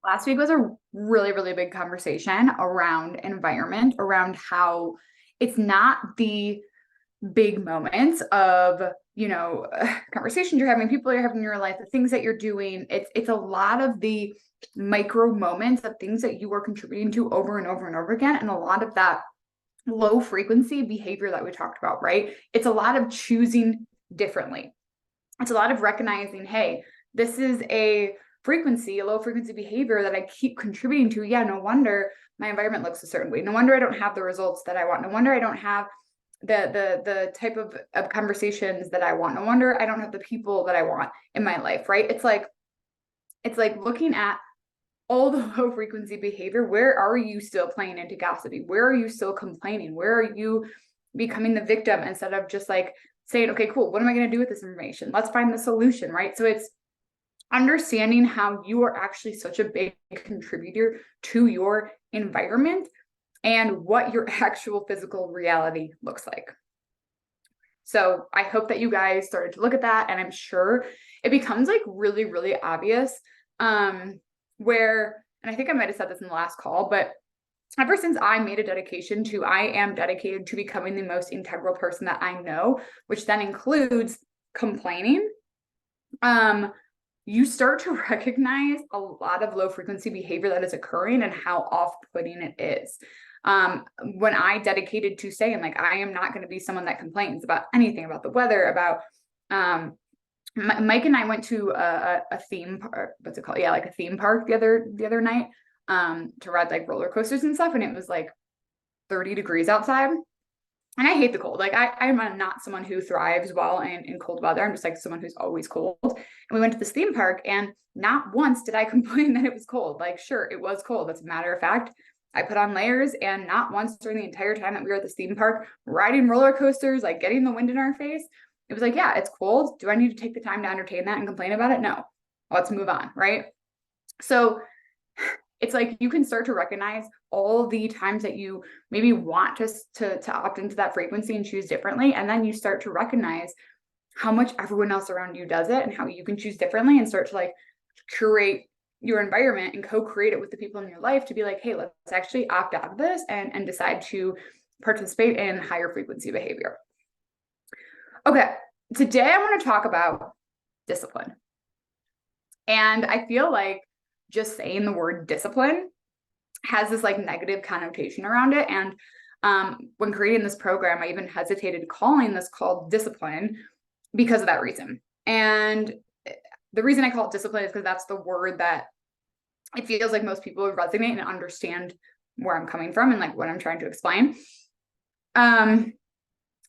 Last week was a really, really big conversation around environment, around how it's not the big moments of, conversations you're having, people you're having in your life, the things that you're doing. It's a lot of the micro moments of things that you are contributing to over and over and over again. And a lot of that low frequency behavior that we talked about, right? It's a lot of choosing differently. It's a lot of recognizing, hey, this is a low frequency behavior that I keep contributing to. Yeah, no wonder my environment looks a certain way. No wonder I don't have the results that I want. No wonder I don't have the type of conversations that I want. No wonder I don't have the people that I want in my life, right? It's like looking at all the low frequency behavior. Where are you still playing into gossipy? Where are you still complaining? Where are you becoming the victim instead of just like saying, okay, cool, what am I going to do with this information? Let's find the solution, right? So it's understanding how you are actually such a big contributor to your environment and what your actual physical reality looks like. So I hope that you guys started to look at that, and I'm sure it becomes like really, really obvious. Where, and I think I might have said this in the last call, but ever since I made a dedication to, I am dedicated to becoming the most integral person that I know, which then includes complaining, you start to recognize a lot of low frequency behavior that is occurring and how off-putting it is. When I dedicated to saying, like, I am not going to be someone that complains about anything, about the weather, about Mike and I went to a theme park. What's it called? Yeah, like a theme park the other night to ride like roller coasters and stuff, and it was like 30 degrees outside. And I hate the cold. Like I'm not someone who thrives well in cold weather. I'm just like someone who's always cold. And we went to this theme park, and not once did I complain that it was cold. Like, sure, it was cold. That's a matter of fact. I put on layers, and not once during the entire time that we were at this theme park, riding roller coasters, like getting the wind in our face, it was like, yeah, it's cold. Do I need to take the time to entertain that and complain about it? No. Let's move on, right? So it's like you can start to recognize all the times that you maybe want to opt into that frequency and choose differently, and then you start to recognize how much everyone else around you does it and how you can choose differently, and start to like curate your environment and co-create it with the people in your life to be like, hey, let's actually opt out of this and decide to participate in higher frequency behavior. Okay, today I want to talk about discipline. And I feel like just saying the word discipline has this like negative connotation around it. And when creating this program, I even hesitated calling this called discipline because of that reason. And the reason I call it discipline is because that's the word that it feels like most people would resonate and understand where I'm coming from and like what I'm trying to explain. And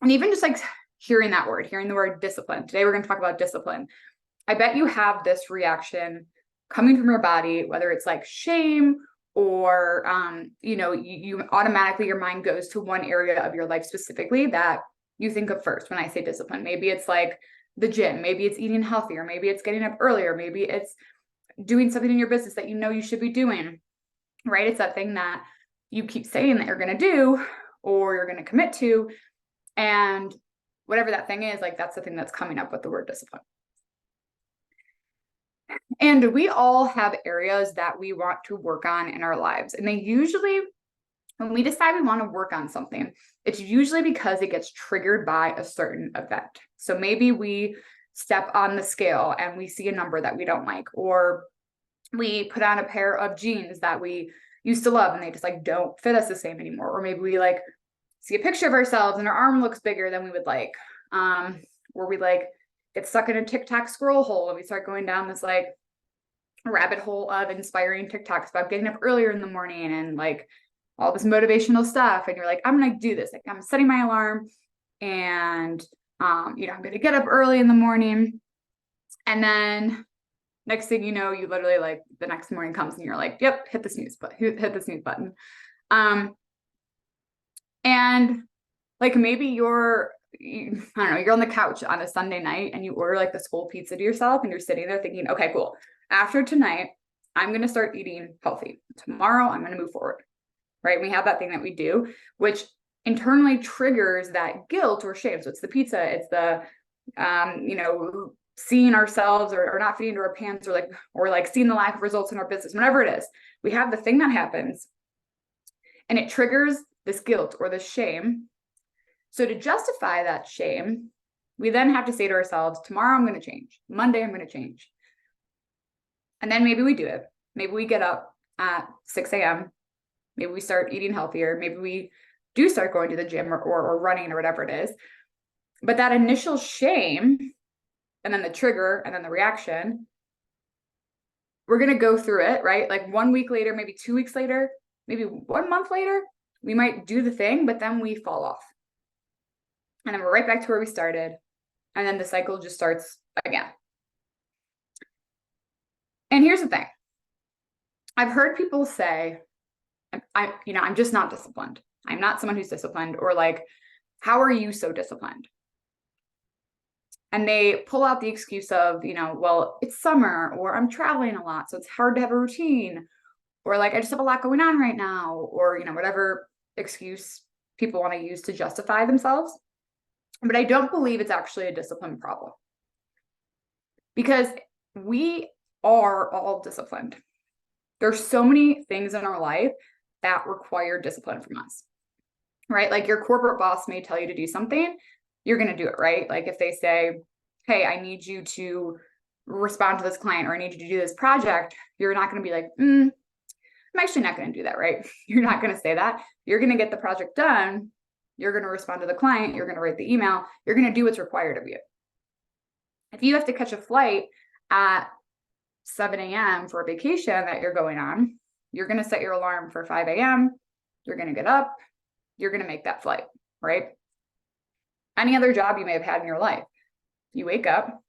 even just like hearing the word discipline. Today we're going to talk about discipline. I bet you have this reaction coming from your body, whether it's like shame or, you automatically, your mind goes to one area of your life specifically that you think of first when I say discipline. Maybe it's like the gym, maybe it's eating healthier, maybe it's getting up earlier, maybe it's doing something in your business that you know you should be doing, right? It's that thing that you keep saying that you're going to do or you're going to commit to. And whatever that thing is, like that's the thing that's coming up with the word discipline. And we all have areas that we want to work on in our lives. And they usually, when we decide we want to work on something, it's usually because it gets triggered by a certain event. So maybe we step on the scale and we see a number that we don't like, or we put on a pair of jeans that we used to love and they just like don't fit us the same anymore. Or maybe we like see a picture of ourselves and our arm looks bigger than we would like. Or we like get stuck in a TikTok scroll hole and we start going down this like rabbit hole of inspiring TikToks about getting up earlier in the morning and like all this motivational stuff. And you're like, I'm going to do this. Like I'm setting my alarm and, I'm going to get up early in the morning. And then next thing you know, you literally like the next morning comes and you're like, yep, hit the snooze button. And like maybe you're on the couch on a Sunday night and you order like this whole pizza to yourself and you're sitting there thinking, okay, cool. After tonight, I'm going to start eating healthy. Tomorrow, I'm going to move forward, right? We have that thing that we do, which internally triggers that guilt or shame. So it's the pizza, it's the, seeing ourselves or not fitting into our pants, or like seeing the lack of results in our business, whatever it is, we have the thing that happens and it triggers this guilt or this shame. So to justify that shame, we then have to say to ourselves, tomorrow I'm going to change. Monday, I'm going to change. And then maybe we do it. Maybe we get up at 6 a.m. Maybe we start eating healthier. Maybe we do start going to the gym or running or whatever it is. But that initial shame, and then the trigger, and then the reaction, we're going to go through it, right? Like 1 week later, maybe 2 weeks later, maybe 1 month later, we might do the thing, but then we fall off. And then we're right back to where we started. And then the cycle just starts again. And here's the thing. I've heard people say, I'm just not disciplined. I'm not someone who's disciplined, or like, how are you so disciplined? And they pull out the excuse of, well, it's summer, or I'm traveling a lot, so it's hard to have a routine, or like, I just have a lot going on right now, or, whatever excuse people want to use to justify themselves. But I don't believe it's actually a discipline problem, because we are all disciplined. There's so many things in our life that require discipline from us, right? Like your corporate boss may tell you to do something, you're going to do it, right? Like if they say, hey, I need you to respond to this client, or I need you to do this project, you're not going to be like, I'm actually not going to do that, right? You're not going to say that. You're going to get the project done. You're going to respond to the client. You're going to write the email. You're going to do what's required of you. If you have to catch a flight at 7 a.m. for a vacation that you're going on, you're going to set your alarm for 5 a.m. You're going to get up. You're going to make that flight, right? Any other job you may have had in your life, you wake up,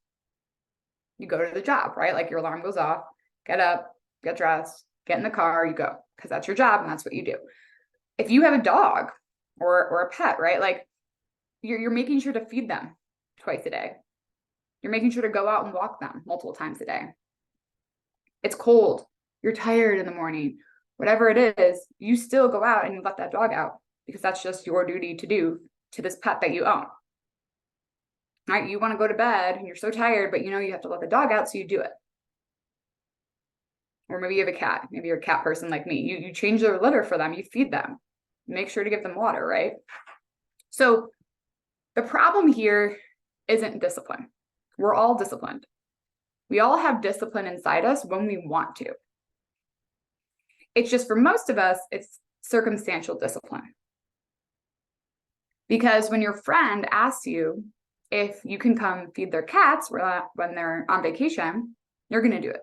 you go to the job, right? Like your alarm goes off, get up, get dressed, get in the car, you go, because that's your job and that's what you do. If you have a dog or a pet, right? Like you're making sure to feed them twice a day. You're making sure to go out and walk them multiple times a day. It's cold. You're tired in the morning. Whatever it is, you still go out and you let that dog out, because that's just your duty to do to this pet that you own. Right? You want to go to bed and you're so tired, but you have to let the dog out, so you do it. Or maybe you have a cat. Maybe you're a cat person like me. You change their litter for them. You feed them. Make sure to give them water, right? So the problem here isn't discipline. We're all disciplined. We all have discipline inside us when we want to. It's just, for most of us, it's circumstantial discipline. Because when your friend asks you if you can come feed their cats when they're on vacation, you're going to do it.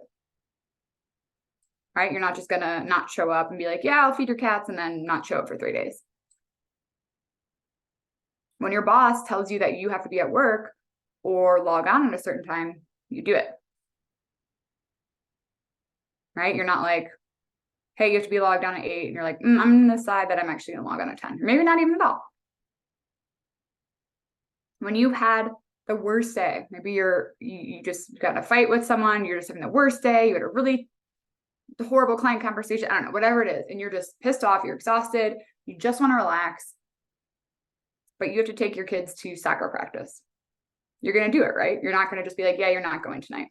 Right? You're not just going to not show up and be like, yeah, I'll feed your cats, and then not show up for 3 days. When your boss tells you that you have to be at work or log on at a certain time, you do it. Right? You're not like, hey, you have to be logged on at 8, and you're like, I'm going to decide that I'm actually going to log on at 10. Or maybe not even at all. When you've had the worst day, maybe you just got in a fight with someone, you're just having the worst day, you had a really horrible client conversation, I don't know, whatever it is, and you're just pissed off, you're exhausted, you just want to relax, but you have to take your kids to soccer practice. You're going to do it, right? You're not going to just be like, yeah, you're not going tonight.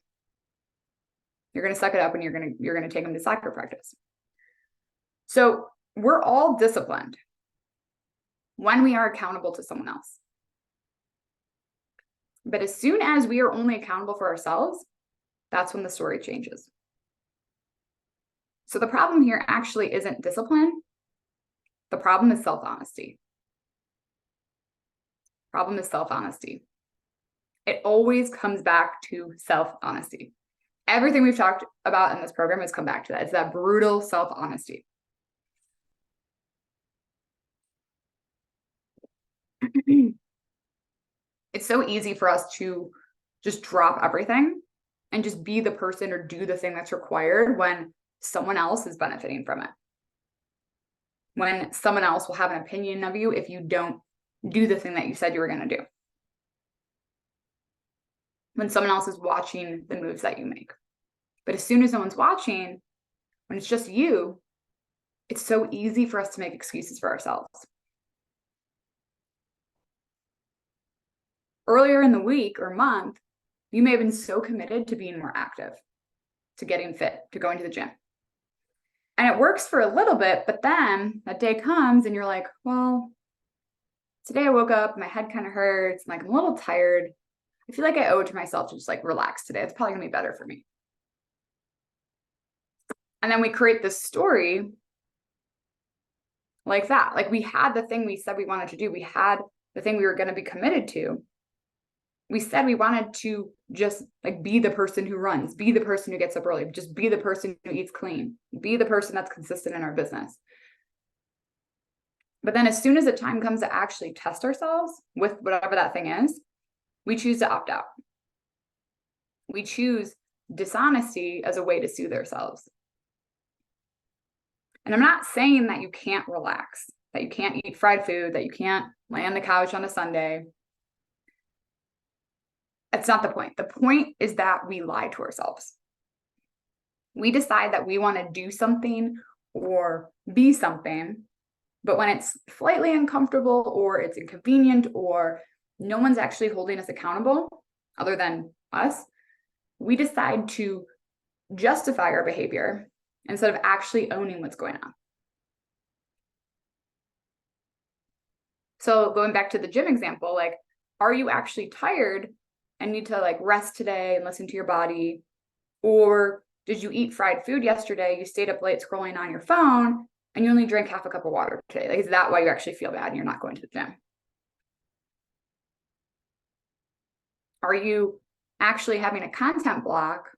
You're going to suck it up and you're going to take them to soccer practice. So we're all disciplined when we are accountable to someone else. But as soon as we are only accountable for ourselves, that's when the story changes. So the problem here actually isn't discipline. The problem is self-honesty. Problem is self-honesty. It always comes back to self-honesty. Everything we've talked about in this program has come back to that. It's that brutal self-honesty. It's so easy for us to just drop everything and just be the person or do the thing that's required when someone else is benefiting from it. When someone else will have an opinion of you if you don't do the thing that you said you were going to do. When someone else is watching the moves that you make. But as soon as no one's watching, when it's just you, it's so easy for us to make excuses for ourselves. Earlier in the week or month, You may have been so committed to being more active, to getting fit, to going to the gym. And it works for a little bit, but then that day comes and you're like, well, today I woke up, my head kind of hurts, like I'm a little tired. I feel like I owe it to myself to just like relax today. It's probably gonna be better for me. And then we create this story like that. Like we had the thing we said we wanted to do. We had the thing we were going to be committed to. We said we wanted to just like be the person who runs, be the person who gets up early, just be the person who eats clean, be the person that's consistent in our business. But then as soon as the time comes to actually test ourselves with whatever that thing is, we choose to opt out. We choose dishonesty as a way to soothe ourselves. And I'm not saying that you can't relax, that you can't eat fried food, that you can't lay on the couch on a Sunday. That's not the point. The point is that we lie to ourselves. We decide that we want to do something or be something, but when it's slightly uncomfortable or it's inconvenient or no one's actually holding us accountable other than us, we decide to justify our behavior instead of actually owning what's going on. So going back to the gym example, like, are you actually tired and need to like rest today and listen to your body? Or did you eat fried food yesterday? You stayed up late scrolling on your phone and you only drank half a cup of water today. Like, is that why you actually feel bad and you're not going to the gym? Are you actually having a content block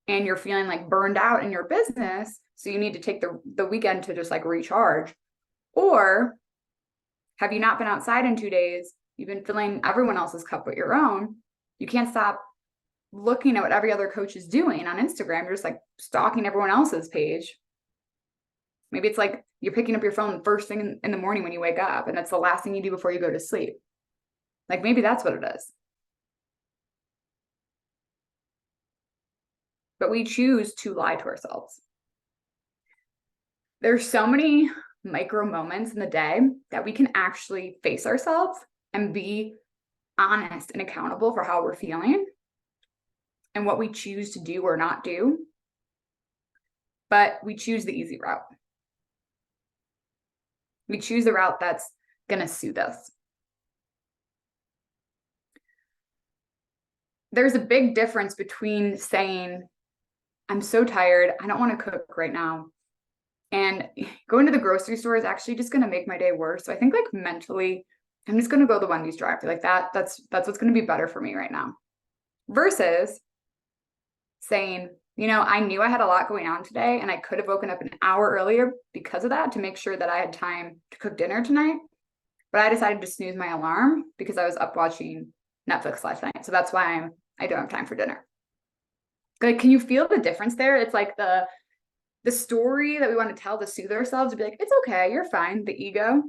and you're feeling like burned out in your business, so you need to take the weekend to just like recharge? Or have you not been outside in 2 days? You've been filling everyone else's cup but your own. You can't stop looking at what every other coach is doing on Instagram. You're just like stalking everyone else's page. Maybe it's like you're picking up your phone the first thing in the morning when you wake up, and that's the last thing you do before you go to sleep. Like maybe that's what it is. But we choose to lie to ourselves. There's so many micro moments in the day that we can actually face ourselves and be honest and accountable for how we're feeling and what we choose to do or not do. But we choose the easy route. We choose the route that's going to soothe us. There's a big difference between saying, I'm so tired, I don't want to cook right now, and going to the grocery store is actually just going to make my day worse. So I think like mentally, I'm just going to go to the Wendy's drive-thru. Like that's what's going to be better for me right now. Versus saying, you know, I knew I had a lot going on today and I could have woken up an hour earlier because of that to make sure that I had time to cook dinner tonight. But I decided to snooze my alarm because I was up watching Netflix last night. So that's why I don't have time for dinner. Like, can you feel the difference there? It's like the story that we want to tell to soothe ourselves, to be like, it's okay, you're fine, the ego,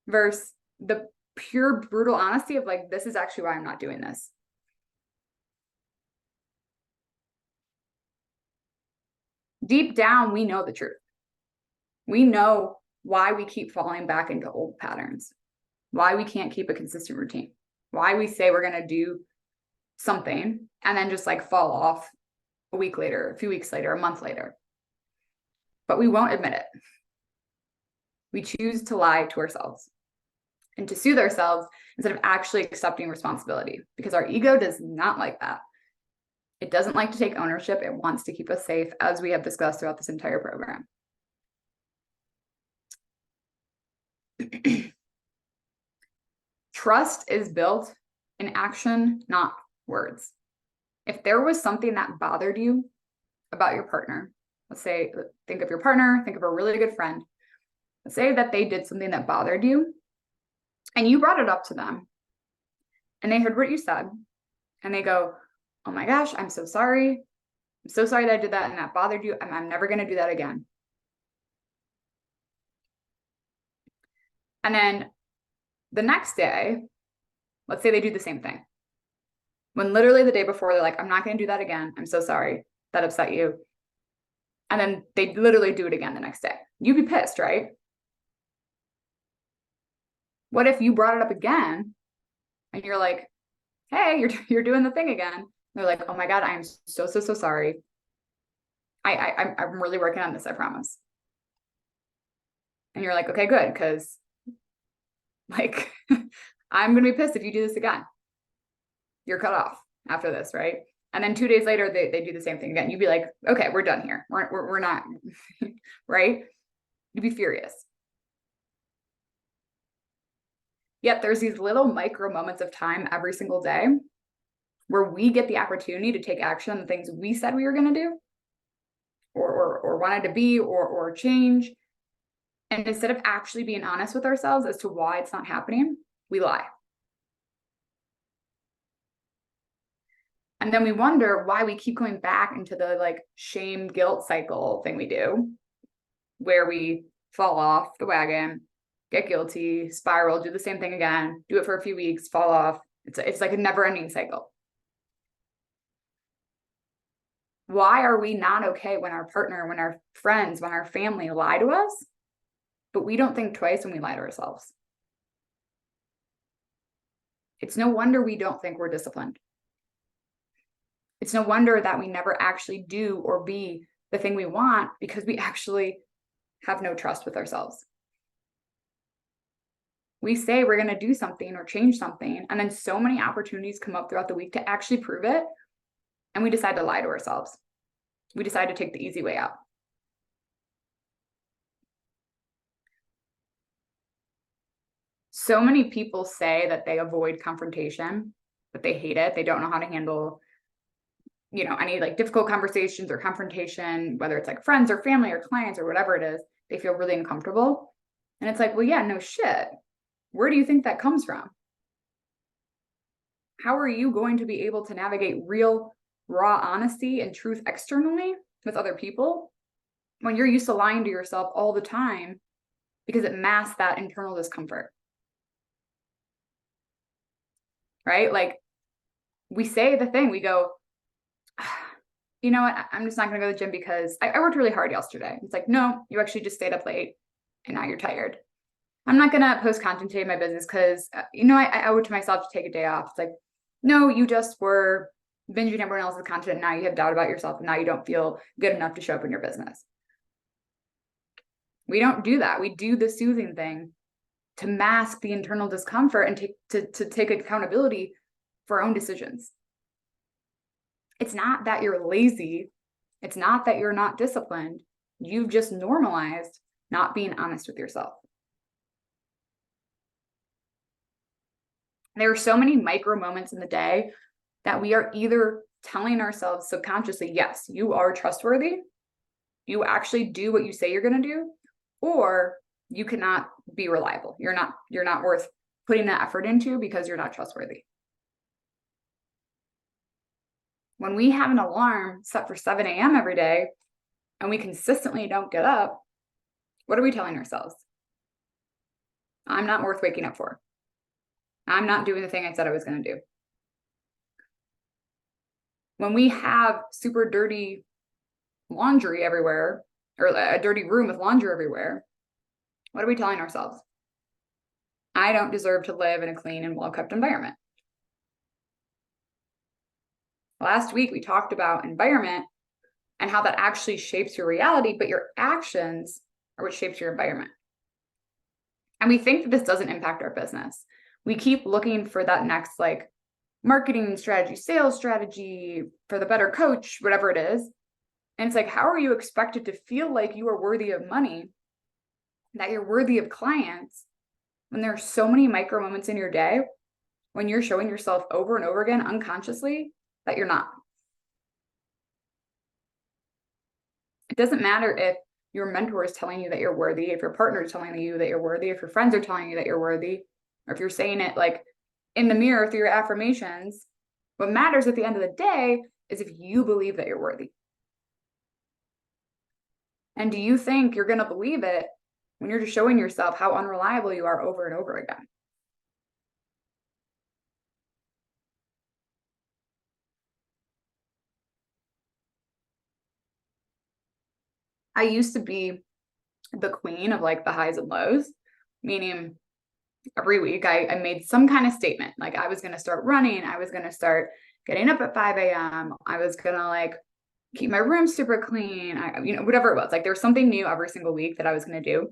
versus the pure brutal honesty of like, this is actually why I'm not doing this. Deep down, we know the truth. We know why we keep falling back into old patterns, why we can't keep a consistent routine, why we say we're going to do something and then just like fall off a week later, a few weeks later, a month later. But we won't admit it. We choose to lie to ourselves and to soothe ourselves instead of actually accepting responsibility, because our ego does not like that. It doesn't like to take ownership. It wants to keep us safe, as we have discussed throughout this entire program. Trust is built in action, not words. If there was something that bothered you about your partner, let's say, think of your partner, think of a really good friend. Let's say that they did something that bothered you and you brought it up to them and they heard what you said and they go, oh my gosh, I'm so sorry. I'm so sorry that I did that and that bothered you. I'm never going to do that again. And then the next day, let's say they do the same thing. When literally the day before, they're like, I'm not going to do that again. I'm so sorry that upset you. And then they literally do it again the next day. You'd be pissed, right? What if you brought it up again and you're like, hey, you're doing the thing again. They're like, oh my God, I'm so sorry. I'm really working on this, I promise. And you're like, okay, good, because like I'm gonna be pissed if you do this again. You're cut off after this, right? And then 2 days later, they do the same thing again. You'd be like, okay, we're done here. We're not, right? You'd be furious. Yet there's these little micro moments of time every single day where we get the opportunity to take action on the things we said we were going to do or wanted to be or change. And instead of actually being honest with ourselves as to why it's not happening, we lie. And then we wonder why we keep going back into the like shame guilt cycle thing we do, where we fall off the wagon, get guilty, spiral, do the same thing again, do it for a few weeks, fall off. It's like a never ending cycle. Why are we not okay when our partner, when our friends, when our family lie to us, but we don't think twice when we lie to ourselves? It's no wonder we don't think we're disciplined. It's no wonder that we never actually do or be the thing we want because we actually have no trust with ourselves. We say we're going to do something or change something, and then so many opportunities come up throughout the week to actually prove it, and we decide to lie to ourselves. We decide to take the easy way out. So many people say that they avoid confrontation, that they hate it. They don't know how to handle, any like difficult conversations or confrontation, whether it's like friends or family or clients or whatever it is. They feel really uncomfortable. And it's like, well, yeah, no shit. Where do you think that comes from? How are you going to be able to navigate real, raw honesty and truth externally with other people when you're used to lying to yourself all the time because it masks that internal discomfort? Right? Like we say the thing, we go, you know what? I'm just not going to go to the gym because I worked really hard yesterday. It's like, no, you actually just stayed up late and now you're tired. I'm not going to post content today in my business because, I owe it to myself to take a day off. It's like, no, you just were binging everyone else's content. And now you have doubt about yourself. And now you don't feel good enough to show up in your business. We don't do that. We do the soothing thing to mask the internal discomfort and to take accountability for our own decisions. It's not that you're lazy. It's not that you're not disciplined. You've just normalized not being honest with yourself. There are so many micro moments in the day that we are either telling ourselves subconsciously, yes, you are trustworthy. You actually do what you say you're going to do, or you cannot be reliable. You're not worth putting that effort into because you're not trustworthy. When we have an alarm set for 7 a.m. every day and we consistently don't get up, what are we telling ourselves? I'm not worth waking up for. I'm not doing the thing I said I was going to do. When we have super dirty laundry everywhere, or a dirty room with laundry everywhere, what are we telling ourselves? I don't deserve to live in a clean and well-kept environment. Last week, we talked about environment and how that actually shapes your reality, but your actions are what shapes your environment. And we think that this doesn't impact our business. We keep looking for that next like marketing strategy, sales strategy for the better coach, whatever it is. And it's like, how are you expected to feel like you are worthy of money, that you're worthy of clients, when there are so many micro moments in your day when you're showing yourself over and over again unconsciously that you're not? It doesn't matter if your mentor is telling you that you're worthy, if your partner is telling you that you're worthy, if your friends are telling you that you're worthy, or if you're saying it like in the mirror through your affirmations. What matters at the end of the day is if you believe that you're worthy. And do you think you're going to believe it when you're just showing yourself how unreliable you are over and over again? I used to be the queen of like the highs and lows, meaning every week I made some kind of statement. Like I was going to start running. I was going to start getting up at 5 a.m. I was going to like keep my room super clean. Whatever it was, like there was something new every single week that I was going to do.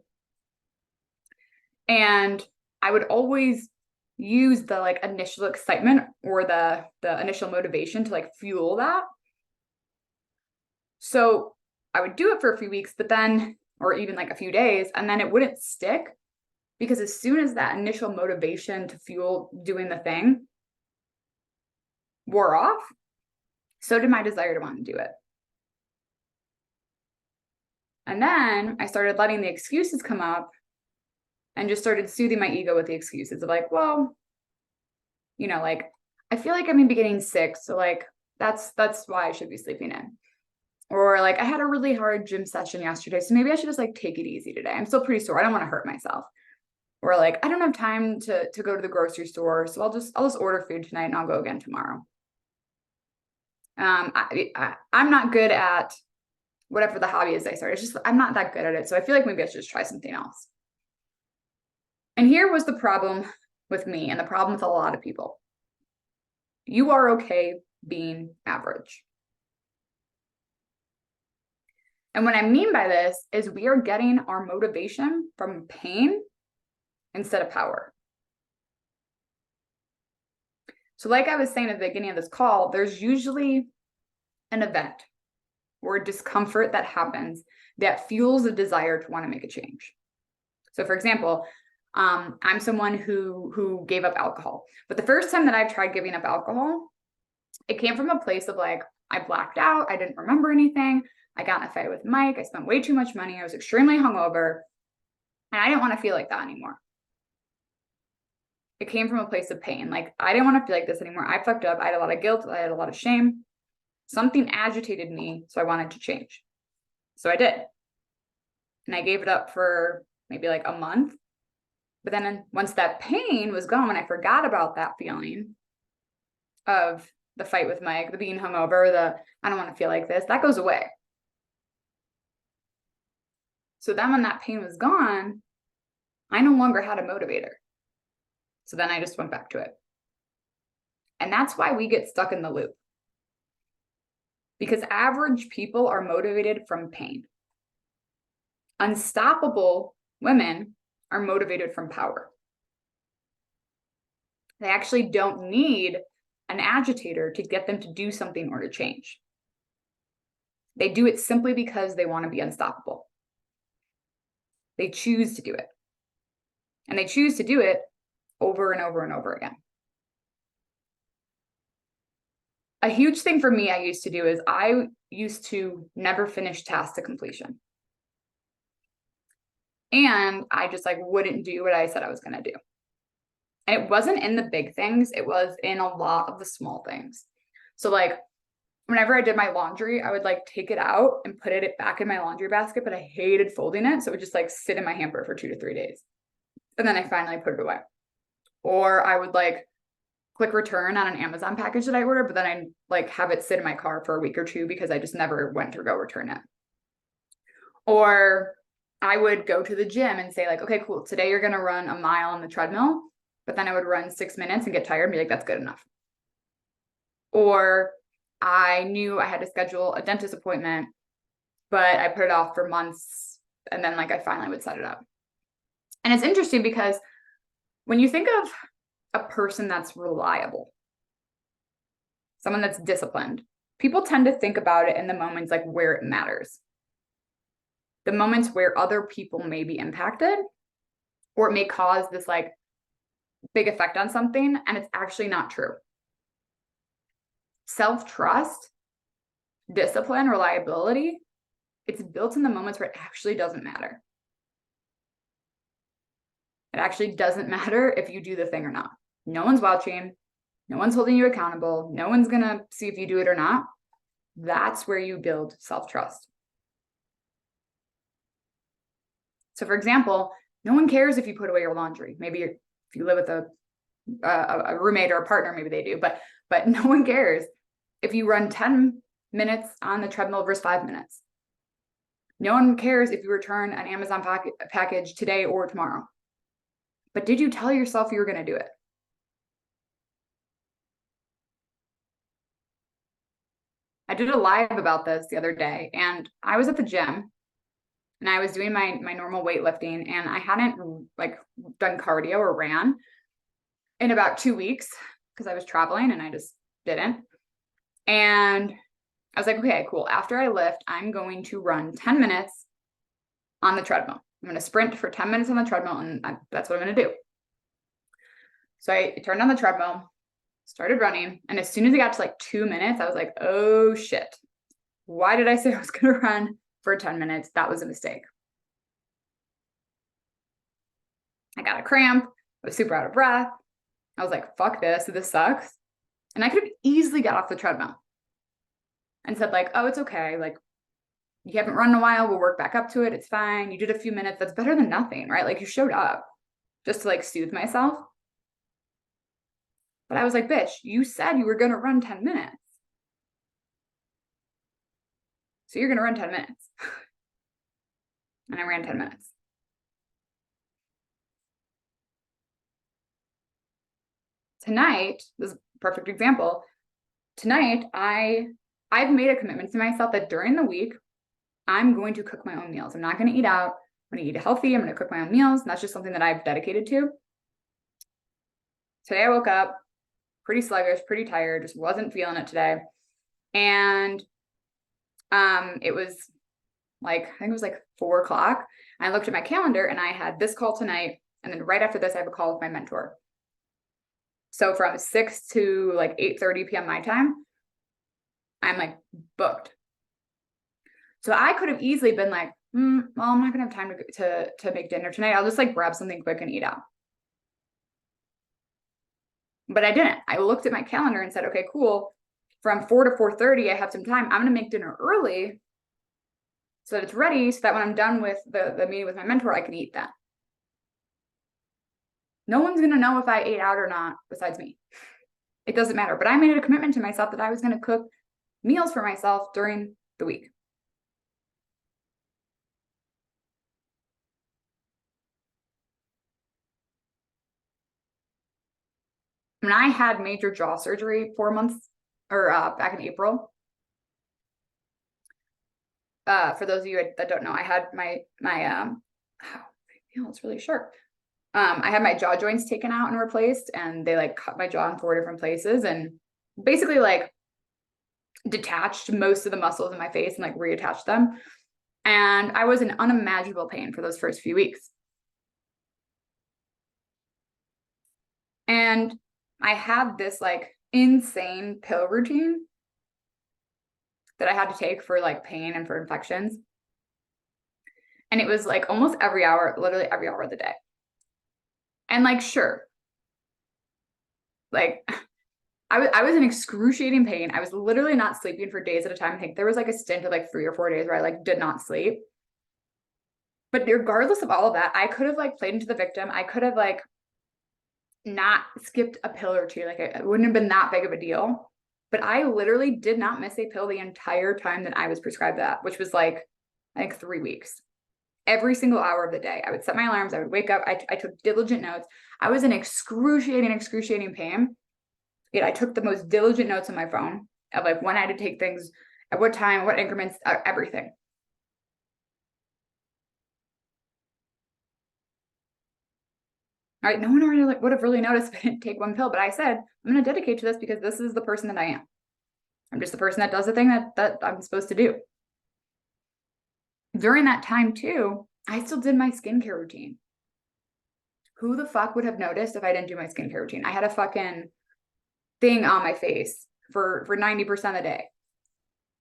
And I would always use the like initial excitement or the initial motivation to like fuel that. So I would do it for a few weeks, but then, or even like a few days, and then it wouldn't stick, because as soon as that initial motivation to fuel doing the thing wore off, so did my desire to want to do it. And then I started letting the excuses come up and just started soothing my ego with the excuses of like, well, like I feel like I may be getting sick, so like that's why I should be sleeping in. Or like I had a really hard gym session yesterday, so maybe I should just like take it easy today. I'm still pretty sore. I don't want to hurt myself. Or like I don't have time to go to the grocery store, so I'll just order food tonight and I'll go again tomorrow. I'm not good at whatever the hobby is I started. It's just I'm not that good at it, so I feel like maybe I should just try something else. And here was the problem with me, and the problem with a lot of people. You are okay being average. And what I mean by this is we are getting our motivation from pain instead of power. So like I was saying at the beginning of this call, there's usually an event or discomfort that happens that fuels a desire to want to make a change. So for example, I'm someone who gave up alcohol, but the first time that I've tried giving up alcohol, it came from a place of like, I blacked out. I didn't remember anything. I got in a fight with Mike. I spent way too much money. I was extremely hungover, and I didn't want to feel like that anymore. It came from a place of pain. Like I didn't want to feel like this anymore. I fucked up. I had a lot of guilt. I had a lot of shame. Something agitated me, so I wanted to change. So I did. And I gave it up for maybe like a month. But then once that pain was gone, I forgot about that feeling of the fight with Mike, the being hungover, the I don't want to feel like this, that goes away. So then when that pain was gone, I no longer had a motivator. So then I just went back to it. And that's why we get stuck in the loop. Because average people are motivated from pain. Unstoppable women are motivated from power. They actually don't need an agitator to get them to do something or to change. They do it simply because they want to be unstoppable. They choose to do it. And they choose to do it over and over and over again. A huge thing for me I used to do is I used to never finish tasks to completion. And I just like wouldn't do what I said I was going to do. And it wasn't in the big things. It was in a lot of the small things. So like whenever I did my laundry, I would like take it out and put it back in my laundry basket, but I hated folding it. So it would just like sit in my hamper for 2 to 3 days. And then I finally put it away. Or I would like click return on an Amazon package that I ordered, but then I like have it sit in my car for a week or two because I just never went to go return it. Or I would go to the gym and say like, okay, cool. Today you're going to run a mile on the treadmill, but then I would run 6 minutes and get tired and be like, that's good enough. Or I knew I had to schedule a dentist appointment, but I put it off for months. And then like I finally would set it up. And it's interesting because when you think of a person that's reliable, someone that's disciplined, people tend to think about it in the moments like where it matters. The moments where other people may be impacted, or it may cause this like big effect on something, and it's actually not true. Self-trust, discipline, reliability, it's built in the moments where it actually doesn't matter. It actually doesn't matter if you do the thing or not. No one's watching. No one's holding you accountable. No one's going to see if you do it or not. That's where you build self-trust. So for example, no one cares if you put away your laundry. Maybe if you live with a roommate or a partner, maybe they do, but no one cares if you run 10 minutes on the treadmill versus 5 minutes. No one cares if you return an Amazon package today or tomorrow. But did you tell yourself you were going to do it? I did a live about this the other day, and I was at the gym and I was doing my normal weightlifting, and I hadn't like done cardio or ran in about 2 weeks because I was traveling and I just didn't. And I was like, okay, cool. After I lift, I'm going to run 10 minutes on the treadmill. I'm going to sprint for 10 minutes on the treadmill, and that's what I'm going to do. So I turned on the treadmill, started running. And as soon as I got to like 2 minutes, I was like, oh shit. Why did I say I was going to run for 10 minutes? That was a mistake. I got a cramp. I was super out of breath. I was like, fuck this. This sucks. And I could have easily got off the treadmill and said like, oh, it's okay. Like, you haven't run in a while. We'll work back up to it. It's fine. You did a few minutes. That's better than nothing, right? Like, you showed up just to like soothe myself. But I was like, bitch, you said you were going to run 10 minutes. So you're going to run 10 minutes. And I ran 10 minutes. Tonight, this is a perfect example. Tonight, I've made a commitment to myself that during the week, I'm going to cook my own meals. I'm not going to eat out. I'm going to eat healthy. I'm going to cook my own meals. And that's just something that I've dedicated to. Today I woke up pretty sluggish, pretty tired, just wasn't feeling it today. And it was like, I think it was like 4 o'clock. I looked at my calendar and I had this call tonight. And then right after this, I have a call with my mentor. So from 6 to like 8:30 p.m. my time, I'm like booked. So I could have easily been like, well, I'm not gonna have time to make dinner tonight. I'll just like grab something quick and eat out. But I didn't. I looked at my calendar and said, okay, cool. From 4 to 4:30, I have some time. I'm gonna make dinner early so that it's ready, so that when I'm done with the meeting with my mentor, I can eat that. No one's gonna know if I ate out or not besides me. It doesn't matter. But I made a commitment to myself that I was gonna cook meals for myself during the week. When I had major jaw surgery 4 months or back in April. For those of you that don't know, I had my it's really sharp. I had my jaw joints taken out and replaced, and they like cut my jaw in 4 different places and basically like detached most of the muscles in my face and like reattached them. And I was in unimaginable pain for those first few weeks. And I had this like insane pill routine that I had to take for like pain and for infections. And it was like almost every hour, literally every hour of the day. And like, sure, like I was in excruciating pain. I was literally not sleeping for days at a time. I think there was like a stint of like 3 or 4 days where I like did not sleep. But regardless of all of that, I could have like played into the victim. I could have like not skipped a pill or two. Like it wouldn't have been that big of a deal. But I literally did not miss a pill the entire time that I was prescribed that, which was like, I think 3 weeks. Every single hour of the day, I would set my alarms. I would wake up. I took diligent notes. I was in excruciating pain. Yet I took the most diligent notes on my phone of like when I had to take things, at what time, what increments, everything. All right, no one really would have really noticed if I didn't take one pill, but I said, I'm going to dedicate to this because this is the person that I am. I'm just the person that does the thing that I'm supposed to do. During that time too, I still did my skincare routine. Who the fuck would have noticed if I didn't do my skincare routine? I had a fucking thing on my face for 90% of the day.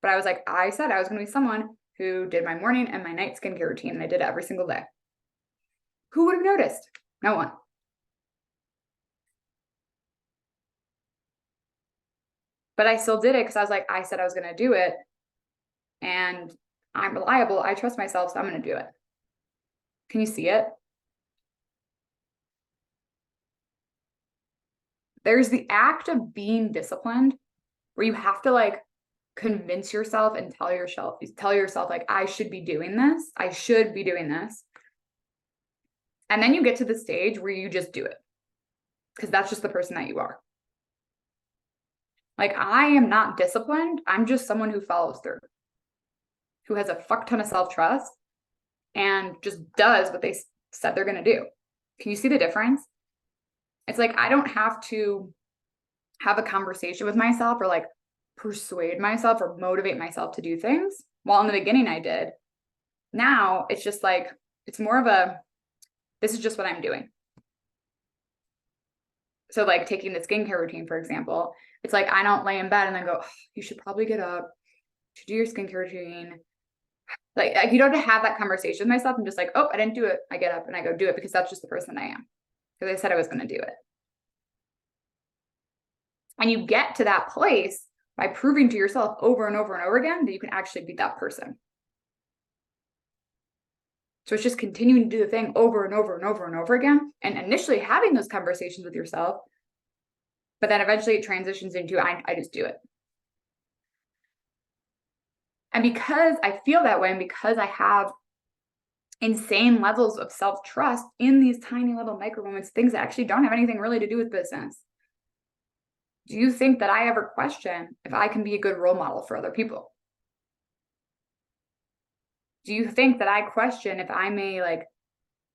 But I said I was going to be someone who did my morning and my night skincare routine, and I did it every single day. Who would have noticed? No one. But I still did it because I said I was going to do it, and I'm reliable. I trust myself, so I'm going to do it. Can you see it? There's the act of being disciplined where you have to like convince yourself and tell yourself like, I should be doing this. I should be doing this. And then you get to the stage where you just do it because that's just the person that you are. Like, I am not disciplined. I'm just someone who follows through, who has a fuck ton of self-trust and just does what they said they're going to do. Can you see the difference? It's like, I don't have to have a conversation with myself or like persuade myself or motivate myself to do things. While in the beginning I did. Now it's just like, it's more of a, this is just what I'm doing. So like taking the skincare routine, for example, it's like, I don't lay in bed and then go, oh, you should probably get up to do your skincare routine. Like you don't have to have that conversation with myself. I'm just like, oh, I didn't do it. I get up and I go do it because that's just the person I am. Because I said I was going to do it. And you get to that place by proving to yourself over and over and over again that you can actually be that person. So it's just continuing to do the thing over and over and over and over again. And initially having those conversations with yourself, but then eventually it transitions into, I just do it. And because I feel that way, and because I have insane levels of self-trust in these tiny little micro moments, things that actually don't have anything really to do with business. Do you think that I ever question if I can be a good role model for other people? Do you think that I question if I may like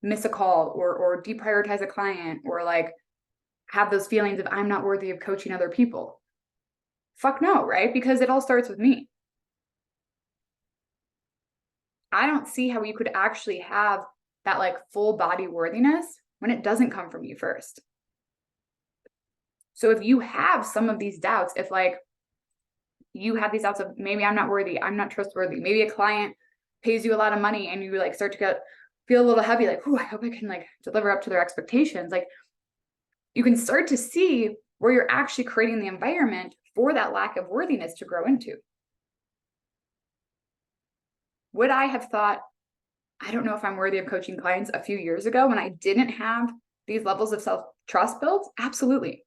miss a call or deprioritize a client or like have those feelings of I'm not worthy of coaching other people? Fuck no, right? Because it all starts with me. I don't see how you could actually have that like full body worthiness when it doesn't come from you first. So if you have some of these doubts, if like you have these doubts of maybe I'm not worthy, I'm not trustworthy, maybe a client pays you a lot of money and you like start to feel a little heavy, like, oh, I hope I can like deliver up to their expectations. Like you can start to see where you're actually creating the environment for that lack of worthiness to grow into. Would I have thought, I don't know if I'm worthy of coaching clients a few years ago when I didn't have these levels of self-trust built? Absolutely.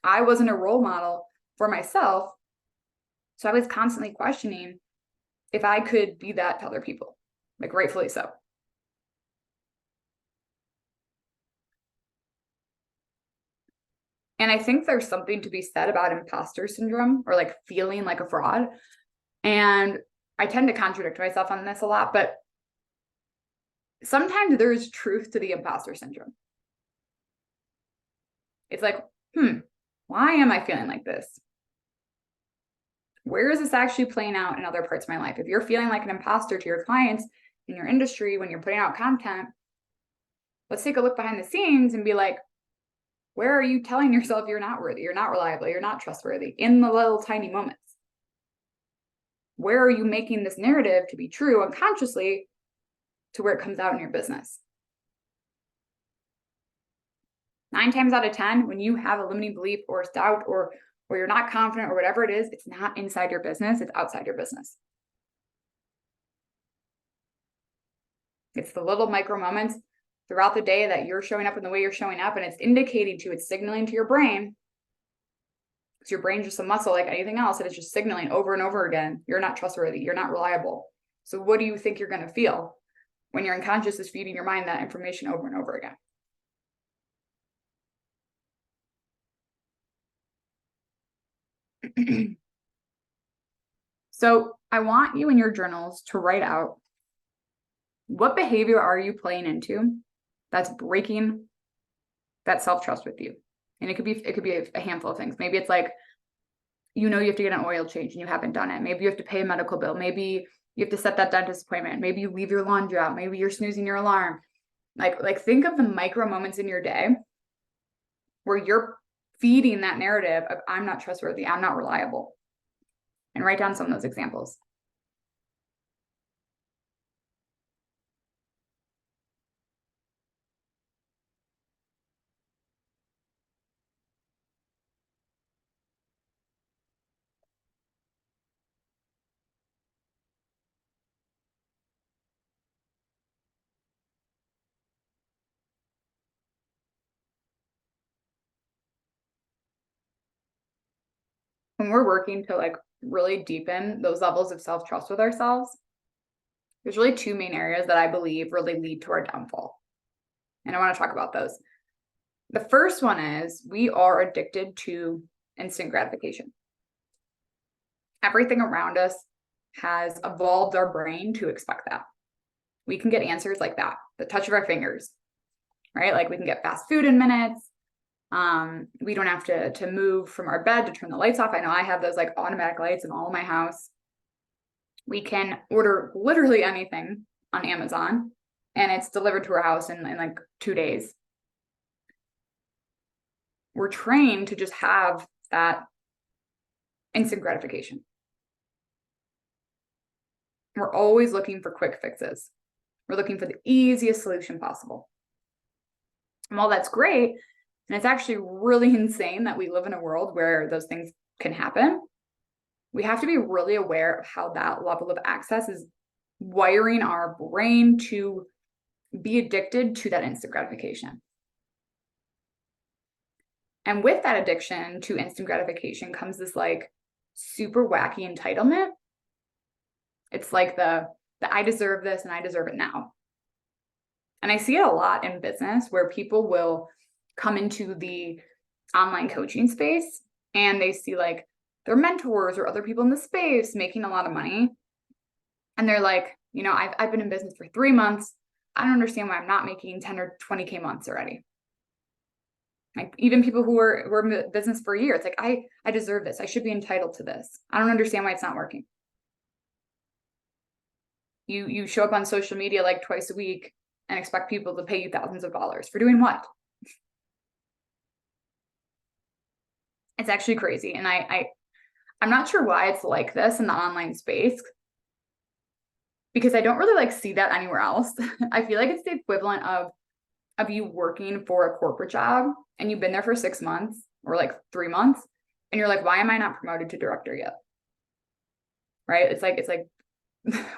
I wasn't a role model for myself. So I was constantly questioning if I could be that to other people, like rightfully so. And I think there's something to be said about imposter syndrome or like feeling like a fraud. And I tend to contradict myself on this a lot, but sometimes there's truth to the imposter syndrome. It's like, why am I feeling like this? Where is this actually playing out in other parts of my life? If you're feeling like an imposter to your clients in your industry when you're putting out content, let's take a look behind the scenes and be like, where are you telling yourself you're not worthy, you're not reliable, you're not trustworthy in the little tiny moments? Where are you making this narrative to be true unconsciously to where it comes out in your business? 9 times out of 10, when you have a limiting belief or doubt or you're not confident or whatever it is, it's not inside your business, it's outside your business. It's the little micro moments throughout the day that you're showing up in the way you're showing up, and it's indicating to, it's signaling to your brain. Because your brain's just a muscle like anything else, and it's just signaling over and over again, you're not trustworthy, you're not reliable. So what do you think you're going to feel when your unconscious is feeding your mind that information over and over again? So I want you in your journals to write out, what behavior are you playing into that's breaking that self-trust with you? And it could be a handful of things. Maybe it's like, you have to get an oil change and you haven't done it. Maybe you have to pay a medical bill. Maybe you have to set that dentist appointment. Maybe you leave your laundry out. Maybe you're snoozing your alarm. Like think of the micro moments in your day where you're feeding that narrative of I'm not trustworthy, I'm not reliable. And write down some of those examples. When we're working to like really deepen those levels of self-trust with ourselves, there's really 2 main areas that I believe really lead to our downfall. And I want to talk about those. The first one is we are addicted to instant gratification. Everything around us has evolved our brain to expect that. We can get answers like that, the touch of our fingers, right? Like we can get fast food in minutes. We don't have to move from our bed to turn the lights off. I know I have those like automatic lights in all of my house. We can order literally anything on Amazon and it's delivered to our house in like 2 days. We're trained to just have that instant gratification. We're always looking for quick fixes. We're looking for the easiest solution possible. And while that's great, and it's actually really insane that we live in a world where those things can happen, we have to be really aware of how that level of access is wiring our brain to be addicted to that instant gratification. And with that addiction to instant gratification comes this like super wacky entitlement. It's like the I deserve this and I deserve it now. And I see it a lot in business where people will come into the online coaching space and they see like their mentors or other people in the space making a lot of money. And they're like, you know, I've been in business for 3 months. I don't understand why I'm not making 10 or 20K months already. Like even people who were in business for a year, it's like, I deserve this. I should be entitled to this. I don't understand why it's not working. You show up on social media like twice a week and expect people to pay you thousands of dollars for doing what? It's actually crazy. And I'm not sure why it's like this in the online space because I don't really like see that anywhere else. I feel like it's the equivalent of you working for a corporate job and you've been there for 6 months or like 3 months and you're like, why am I not promoted to director yet? Right? It's like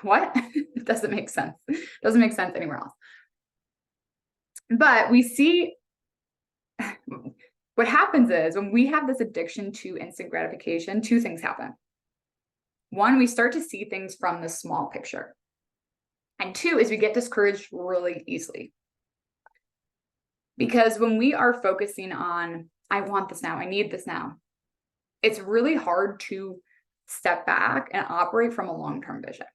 what? It doesn't make sense. It doesn't make sense anywhere else. But we see what happens is when we have this addiction to instant gratification, 2 things happen. 1, we start to see things from the small picture. And 2 is we get discouraged really easily. Because when we are focusing on, I want this now, I need this now, it's really hard to step back and operate from a long-term vision.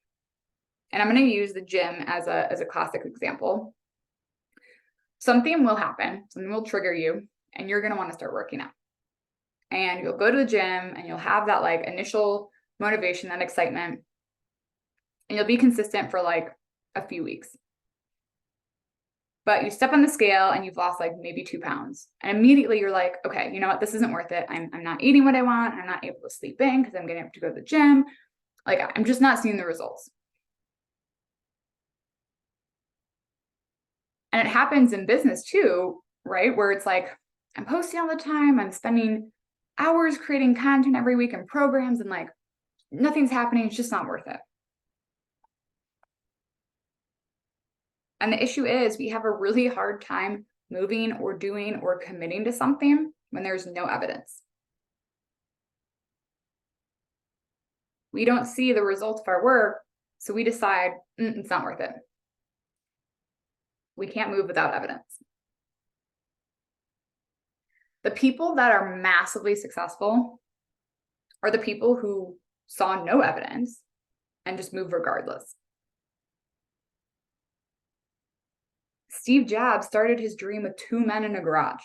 And I'm going to use the gym as a classic example. Something will happen, something will trigger you, and you're going to want to start working out. And you'll go to the gym and you'll have that like initial motivation, that excitement, and you'll be consistent for like a few weeks. But you step on the scale and you've lost like maybe 2 pounds. And immediately you're like, okay, you know what? This isn't worth it. I'm not eating what I want. I'm not able to sleep in because I'm getting up to go to the gym. Like I'm just not seeing the results. And it happens in business too, right? Where it's like, I'm posting all the time. I'm spending hours creating content every week and programs and like nothing's happening. It's just not worth it. And the issue is we have a really hard time moving or doing or committing to something when there's no evidence. We don't see the results of our work, so we decide it's not worth it. We can't move without evidence. The people that are massively successful are the people who saw no evidence and just moved regardless. Steve Jobs started his dream with 2 men in a garage.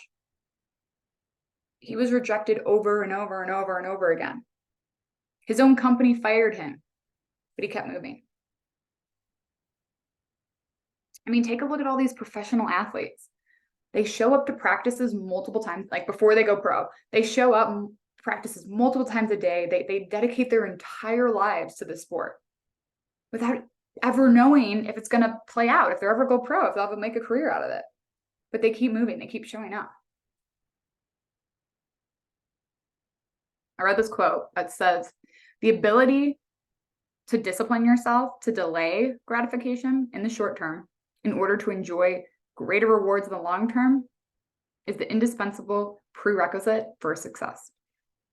He was rejected over and over and over and over again. His own company fired him, but he kept moving. I mean, take a look at all these professional athletes. They show up to practices multiple times, like before they go pro. They show up practices multiple times a day. They dedicate their entire lives to the sport without ever knowing if it's going to play out, if they'll ever go pro, if they'll ever make a career out of it. But they keep moving. They keep showing up. I read this quote that says, the ability to discipline yourself to delay gratification in the short term in order to enjoy greater rewards in the long term is the indispensable prerequisite for success.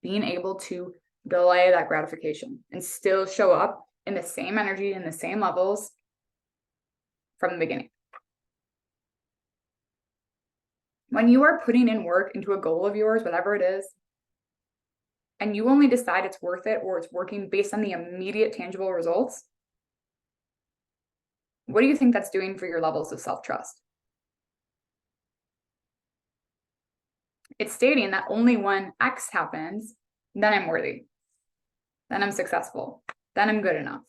Being able to delay that gratification and still show up in the same energy and the same levels from the beginning. When you are putting in work into a goal of yours, whatever it is, and you only decide it's worth it or it's working based on the immediate tangible results, what do you think that's doing for your levels of self-trust? It's stating that only when X happens, then I'm worthy, then I'm successful, then I'm good enough.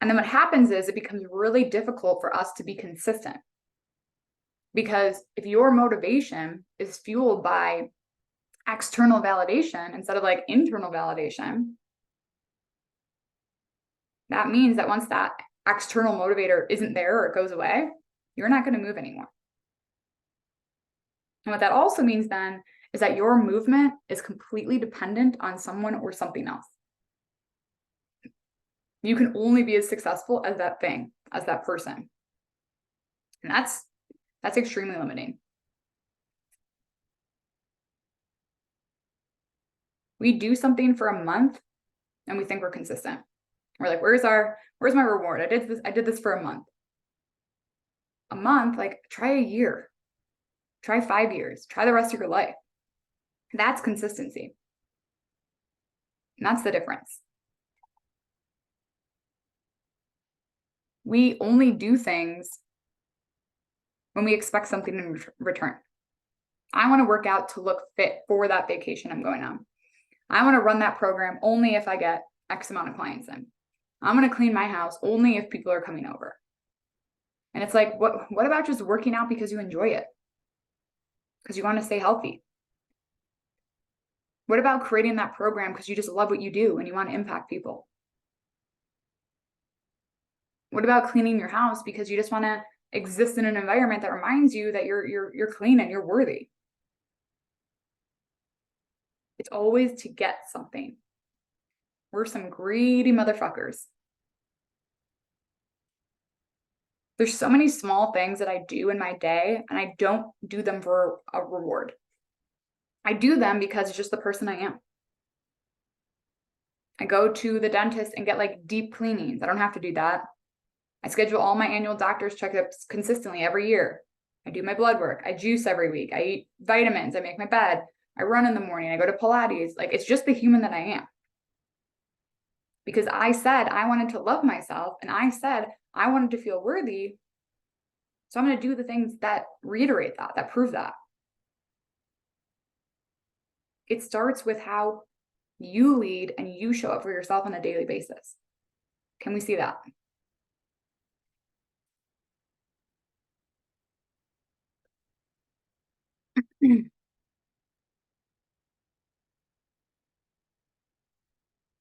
And then what happens is it becomes really difficult for us to be consistent. Because if your motivation is fueled by external validation instead of like internal validation, that means that once that external motivator isn't there or it goes away, you're not going to move anymore. And what that also means then is that your movement is completely dependent on someone or something else. You can only be as successful as that thing, as that person. And that's extremely limiting. We do something for a month and we think we're consistent. We're like, where's my reward? I did this for a month. A month, like try a year, try 5 years, try the rest of your life. That's consistency. And that's the difference. We only do things when we expect something in return. I want to work out to look fit for that vacation I'm going on. I want to run that program only if I get X amount of clients in. I'm going to clean my house only if people are coming over. And it's like, what about just working out because you enjoy it? Because you want to stay healthy? What about creating that program because you just love what you do and you want to impact people? What about cleaning your house because you just want to exist in an environment that reminds you that you're clean and you're worthy? It's always to get something. We're some greedy motherfuckers. There's so many small things that I do in my day, and I don't do them for a reward. I do them because it's just the person I am. I go to the dentist and get like deep cleanings. I don't have to do that. I schedule all my annual doctor's checkups consistently every year. I do my blood work. I juice every week. I eat vitamins. I make my bed. I run in the morning. I go to Pilates. Like, it's just the human that I am. Because I said I wanted to love myself and I said I wanted to feel worthy. So I'm going to do the things that reiterate that prove that. It starts with how you lead and you show up for yourself on a daily basis. Can we see that?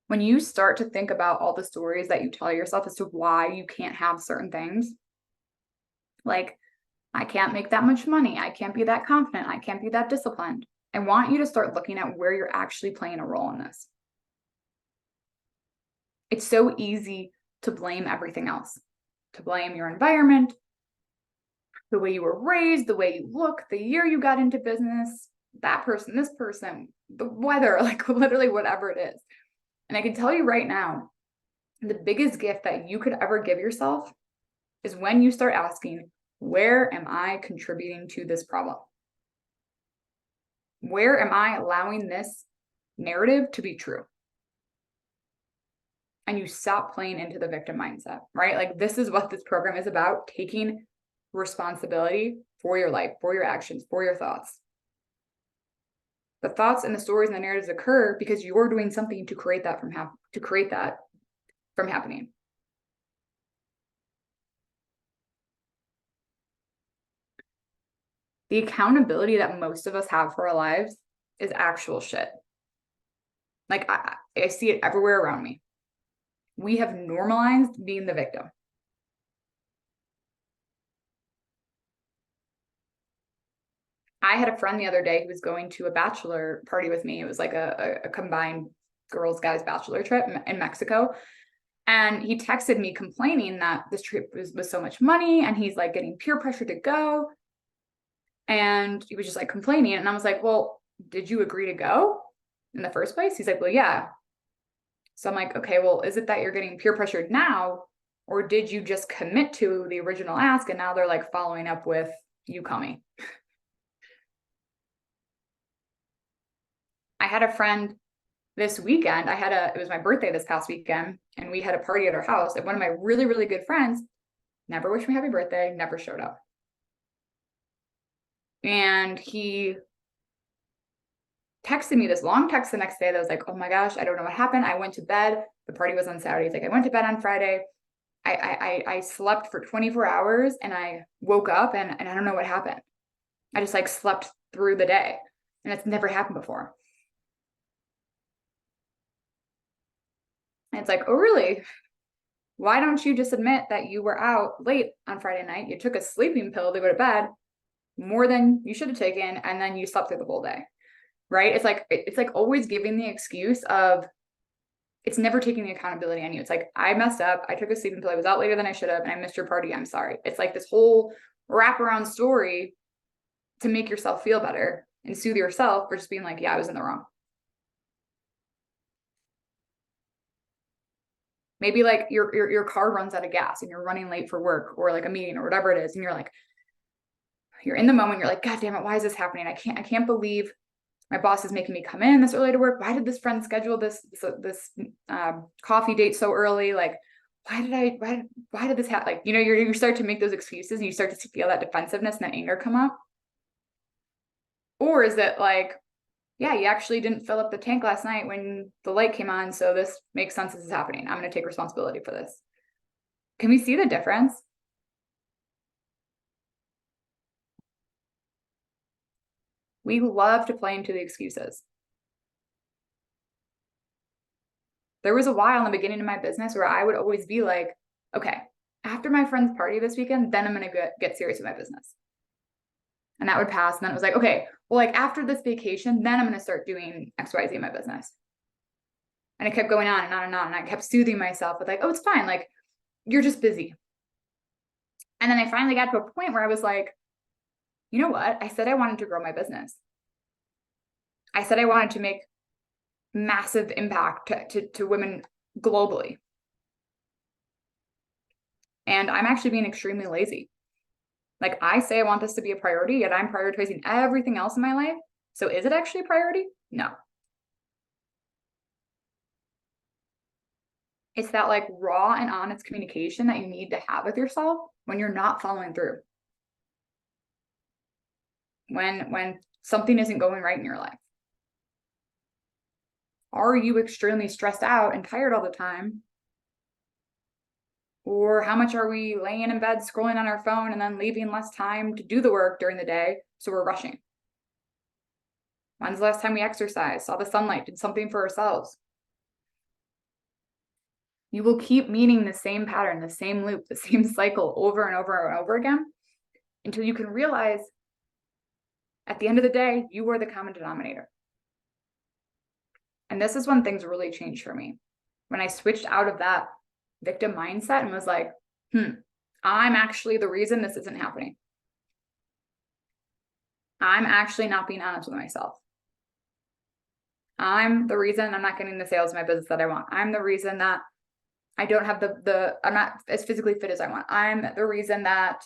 When you start to think about all the stories that you tell yourself as to why you can't have certain things, like, I can't make that much money, I can't be that confident, I can't be that disciplined, I want you to start looking at where you're actually playing a role in this. It's so easy to blame everything else, to blame your environment, the way you were raised, the way you look, the year you got into business, that person, this person, the weather, like literally whatever it is. And I can tell you right now, the biggest gift that you could ever give yourself is when you start asking, where am I contributing to this problem? Where am I allowing this narrative to be true? And you stop playing into the victim mindset, right? Like, this is what this program is about, taking responsibility for your life, for your actions, for your thoughts. The thoughts and the stories and the narratives occur because you're doing something to create that from happening. The accountability that most of us have for our lives is actual shit. Like, I see it everywhere around me. We have normalized being the victim. I had a friend the other day who was going to a bachelor party with me. It was like a combined girls, guys bachelor trip in Mexico. And he texted me complaining that this trip was so much money and he's like getting peer pressure to go. And he was just like complaining. And I was like, well, did you agree to go in the first place? He's like, well, yeah. So I'm like, okay, well, is it that you're getting peer pressured now? Or did you just commit to the original ask and now they're like following up with you coming? I had a friend this weekend. It was my birthday this past weekend, and we had a party at our house. And one of my really, really good friends never wished me happy birthday, never showed up. And he texted me this long text the next day that was like, oh my gosh, I don't know what happened. I went to bed. The party was on Saturday. He's like, I went to bed on Friday. I slept for 24 hours and I woke up and I don't know what happened. I just like slept through the day, and it's never happened before. And it's like, oh, really? Why don't you just admit that you were out late on Friday night? You took a sleeping pill to go to bed more than you should have taken, and then you slept through the whole day, right? It's like always giving the excuse of, it's never taking the accountability on you. It's like, I messed up. I took a sleeping pill. I was out later than I should have, and I missed your party. I'm sorry. It's like this whole wraparound story to make yourself feel better and soothe yourself for just being like, yeah, I was in the wrong. Maybe like your car runs out of gas and you're running late for work or like a meeting or whatever it is. And you're in the moment. You're like, God damn it. Why is this happening? I can't believe my boss is making me come in this early to work. Why did this friend schedule this coffee date so early? Like, why did this happen? Like, you start to make those excuses and you start to feel that defensiveness and that anger come up. Or is it like, yeah, you actually didn't fill up the tank last night when the light came on, so this makes sense, this is happening. I'm going to take responsibility for this. Can we see the difference? We love to play into the excuses. There was a while in the beginning of my business where I would always be like, okay, after my friend's party this weekend, then I'm going to get serious with my business. And that would pass. And then it was like, okay, well, like after this vacation, then I'm going to start doing XYZ in my business. And it kept going on and on and on. And I kept soothing myself with like, oh, it's fine. Like, you're just busy. And then I finally got to a point where I was like, you know what? I said I wanted to grow my business. I said I wanted to make massive impact to women globally. And I'm actually being extremely lazy. Like, I say I want this to be a priority, yet I'm prioritizing everything else in my life. So is it actually a priority? No. It's that like raw and honest communication that you need to have with yourself when you're not following through. When something isn't going right in your life. Are you extremely stressed out and tired all the time? Or how much are we laying in bed scrolling on our phone and then leaving less time to do the work during the day, so we're rushing? When's the last time we exercised, saw the sunlight, did something for ourselves? You will keep meeting the same pattern, the same loop, the same cycle over and over and over again until you can realize at the end of the day, you are the common denominator. And this is when things really changed for me. When I switched out of that victim mindset and was like, I'm actually the reason this isn't happening. I'm actually not being honest with myself. I'm the reason I'm not getting the sales in my business that I want. I'm the reason that I don't have I'm not as physically fit as I want. I'm the reason that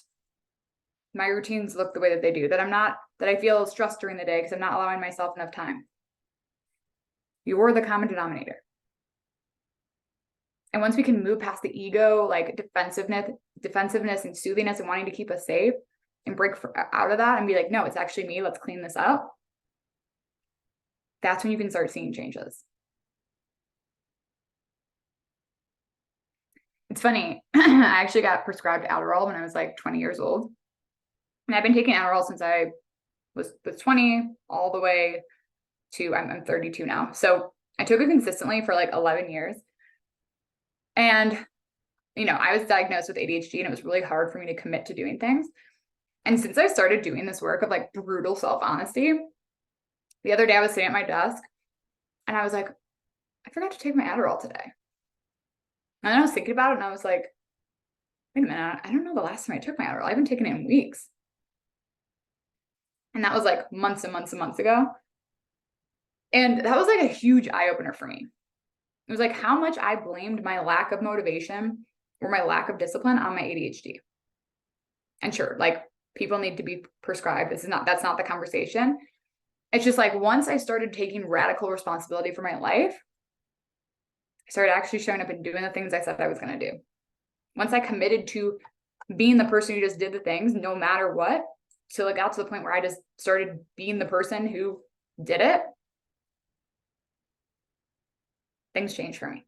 my routines look the way that they do, that I feel stressed during the day because I'm not allowing myself enough time. You're the common denominator. And once we can move past the ego, like defensiveness and soothingness and wanting to keep us safe and break out of that and be like, no, it's actually me. Let's clean this up. That's when you can start seeing changes. It's funny. I actually got prescribed Adderall when I was like 20 years old. And I've been taking Adderall since I was 20 all the way to, I'm 32 now. So I took it consistently for like 11 years. And, I was diagnosed with ADHD and it was really hard for me to commit to doing things. And since I started doing this work of like brutal self-honesty, the other day I was sitting at my desk and I was like, I forgot to take my Adderall today. And then I was thinking about it and I was like, wait a minute, I don't know the last time I took my Adderall. I haven't taken it in weeks. And that was like months and months and months ago. And that was like a huge eye opener for me. It was like how much I blamed my lack of motivation or my lack of discipline on my ADHD. And sure, like people need to be prescribed. That's not the conversation. It's just like once I started taking radical responsibility for my life, I started actually showing up and doing the things I said I was going to do. Once I committed to being the person who just did the things no matter what, till it got to the point where I just started being the person who did it, things changed for me.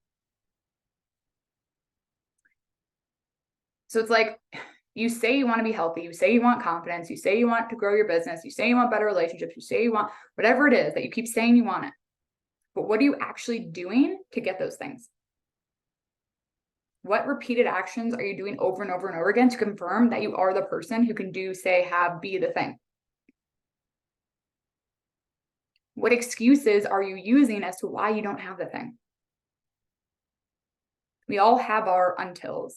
So it's like, you say you want to be healthy, you say you want confidence, you say you want to grow your business, you say you want better relationships, you say you want whatever it is that you keep saying you want it. But what are you actually doing to get those things? What repeated actions are you doing over and over and over again to confirm that you are the person who can do, say, have, be the thing? What excuses are you using as to why you don't have the thing? We all have our untils.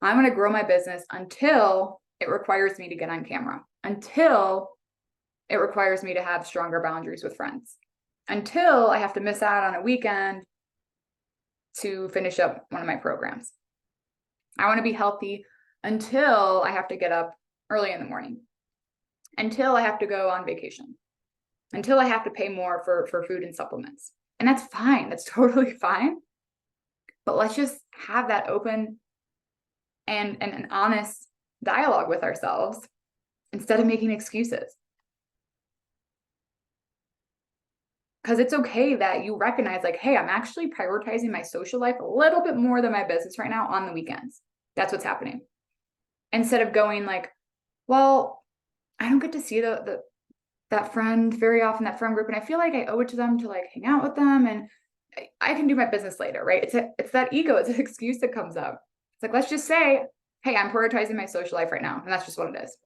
I'm going to grow my business until it requires me to get on camera, until it requires me to have stronger boundaries with friends, until I have to miss out on a weekend to finish up one of my programs. I want to be healthy until I have to get up early in the morning, until I have to go on vacation, until I have to pay more for food and supplements. And that's fine. That's totally fine. But let's just have that open and an honest dialogue with ourselves instead of making excuses. Because it's okay that you recognize like, hey, I'm actually prioritizing my social life a little bit more than my business right now on the weekends. That's what's happening. Instead of going like, well, I don't get to see that friend very often, that friend group, and I feel like I owe it to them to like hang out with them, and I can do my business later, right? It's that ego, it's an excuse that comes up. It's like, let's just say, hey, I'm prioritizing my social life right now, and that's just what it is.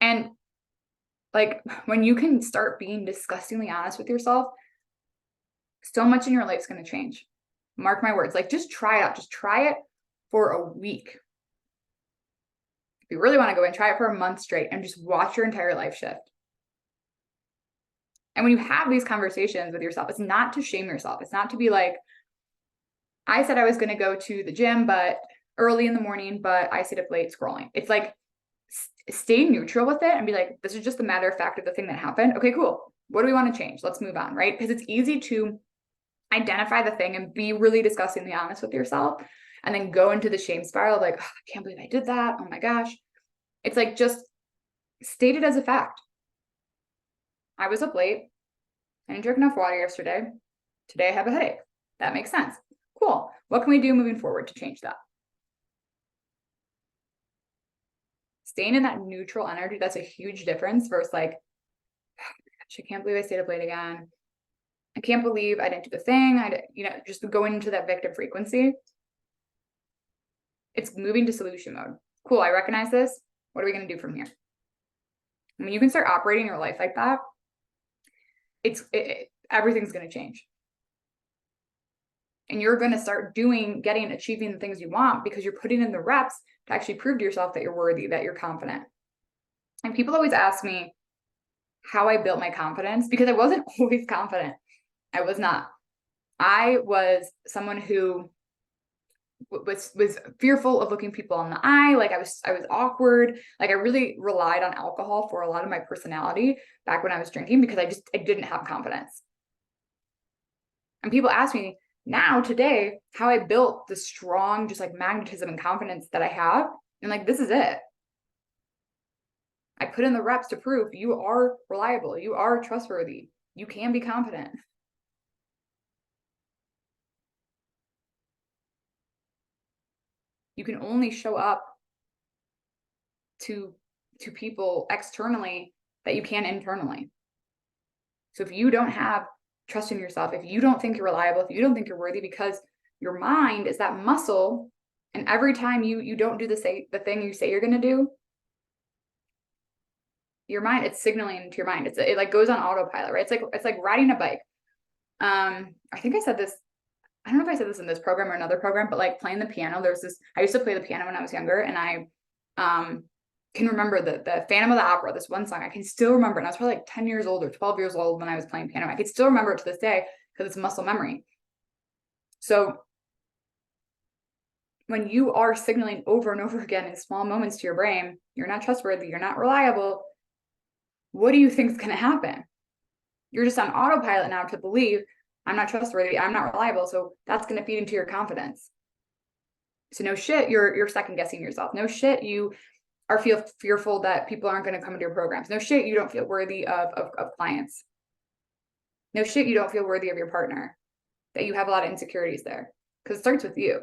And like when you can start being disgustingly honest with yourself, so much in your life is going to change. Mark my words. Like just try it out. Just try it for a week. If you really want to go and try it for a month straight and just watch your entire life shift. And when you have these conversations with yourself, it's not to shame yourself. It's not to be like, I said I was going to go to the gym, but early in the morning, but I stayed up late scrolling. It's like, stay neutral with it and be like, this is just a matter of fact of the thing that happened. Okay, cool. What do we want to change? Let's move on, right? Because it's easy to identify the thing and be really disgustingly honest with yourself and then go into the shame spiral of like, oh, I can't believe I did that. Oh my gosh. It's like, just state it as a fact. I was up late. I didn't drink enough water yesterday. Today I have a headache. That makes sense. Cool. What can we do moving forward to change that? Staying in that neutral energy, that's a huge difference versus like, oh gosh, I can't believe I stayed up late again. I can't believe I didn't do the thing. Just going into that victim frequency. It's moving to solution mode. Cool, I recognize this. What are we going to do from here? And when you can start operating your life like that, everything's going to change. And you're going to start achieving the things you want because you're putting in the reps to actually prove to yourself that you're worthy, that you're confident. And people always ask me how I built my confidence because I wasn't always confident. I was not. I was someone who was fearful of looking people in the eye. Like I was awkward. Like I really relied on alcohol for a lot of my personality back when I was drinking because I didn't have confidence. And people ask me now today how I built the strong, just like magnetism and confidence that I have. And like, this is it. I put in the reps to prove you are reliable. You are trustworthy. You can be confident. You can only show up to people externally that you can internally. So if you don't have trust in yourself, if you don't think you're reliable, if you don't think you're worthy, because your mind is that muscle, and every time you don't do the thing you say you're going to do, your mind, it's signaling to your mind. It like goes on autopilot, right? It's like riding a bike. I think I said this. I don't know if I said this in this program or another program, but like playing the piano, I used to play the piano when I was younger, and I can remember the Phantom of the Opera, this one song. I can still remember it. And I was probably like 10 years old or 12 years old when I was playing piano. I could still remember it to this day because it's muscle memory. So when you are signaling over and over again in small moments to your brain, you're not trustworthy, you're not reliable, what do you think is going to happen? You're just on autopilot now to believe I'm not trustworthy, I'm not reliable. So that's going to feed into your confidence. So no shit, you're second guessing yourself. No shit, you are fearful that people aren't going to come into your programs. No shit, you don't feel worthy of clients. No shit, you don't feel worthy of your partner, that you have a lot of insecurities there, because it starts with you.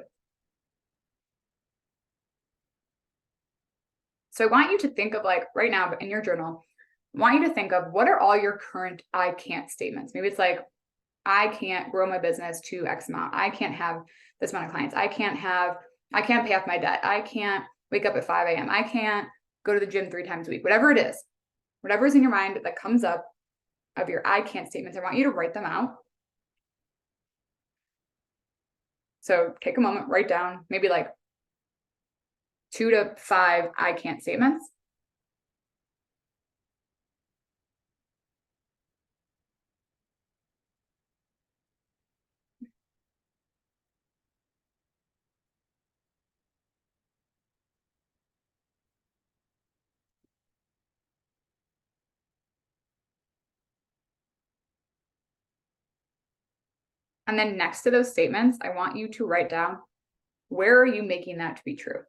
So I want you to think of, like, right now in your journal, I want you to think of what are all your current I can't statements. Maybe it's like, I can't grow my business to X amount. I can't have this amount of clients. I can't pay off my debt. I can't wake up at 5 a.m. I can't go to the gym 3 times a week. Whatever it is, whatever is in your mind that comes up of your I can't statements, I want you to write them out. So take a moment, write down maybe like 2 to 5 I can't statements. And then next to those statements, I want you to write down, where are you making that to be true?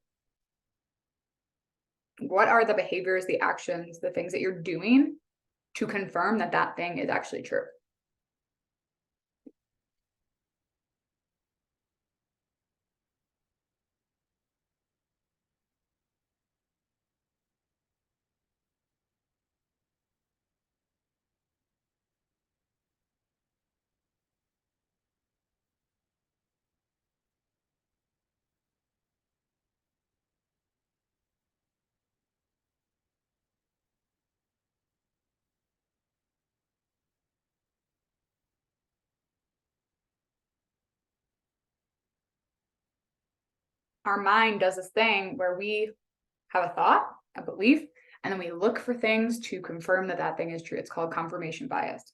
What are the behaviors, the actions, the things that you're doing to confirm that that thing is actually true? Our mind does this thing where we have a thought, a belief, and then we look for things to confirm that that thing is true. It's called confirmation bias.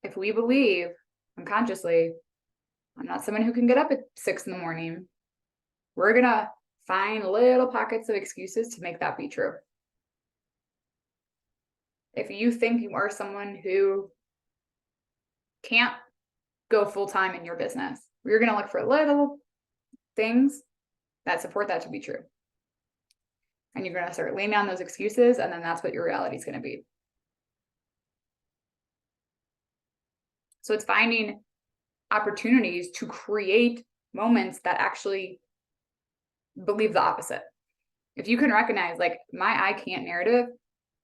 If we believe unconsciously, I'm not someone who can get up at 6 in the morning, we're going to find little pockets of excuses to make that be true. If you think you are someone who can't go full time in your business, you're going to look for little things that support that to be true. And you're going to start laying down those excuses, and then that's what your reality is going to be. So it's finding opportunities to create moments that actually believe the opposite. If you can recognize, like, my I can't narrative,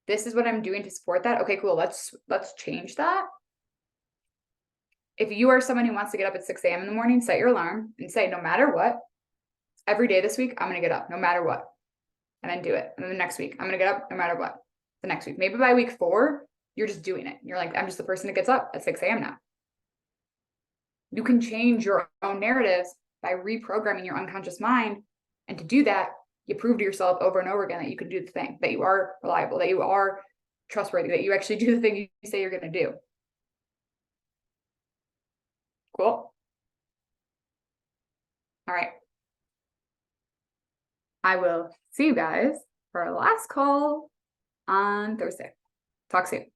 this is what I'm doing to support that. Okay, cool. Let's change that. If you are someone who wants to get up at 6 a.m. in the morning, set your alarm and say, no matter what, every day this week, I'm going to get up no matter what. And then do it. And then the next week, I'm going to get up no matter what. The next week, maybe by week 4, you're just doing it. You're like, I'm just the person that gets up at 6 a.m. now. You can change your own narratives by reprogramming your unconscious mind. And to do that, you prove to yourself over and over again that you can do the thing, that you are reliable, that you are trustworthy, that you actually do the thing you say you're going to do. Cool. All right. I will see you guys for our last call on Thursday. Talk soon.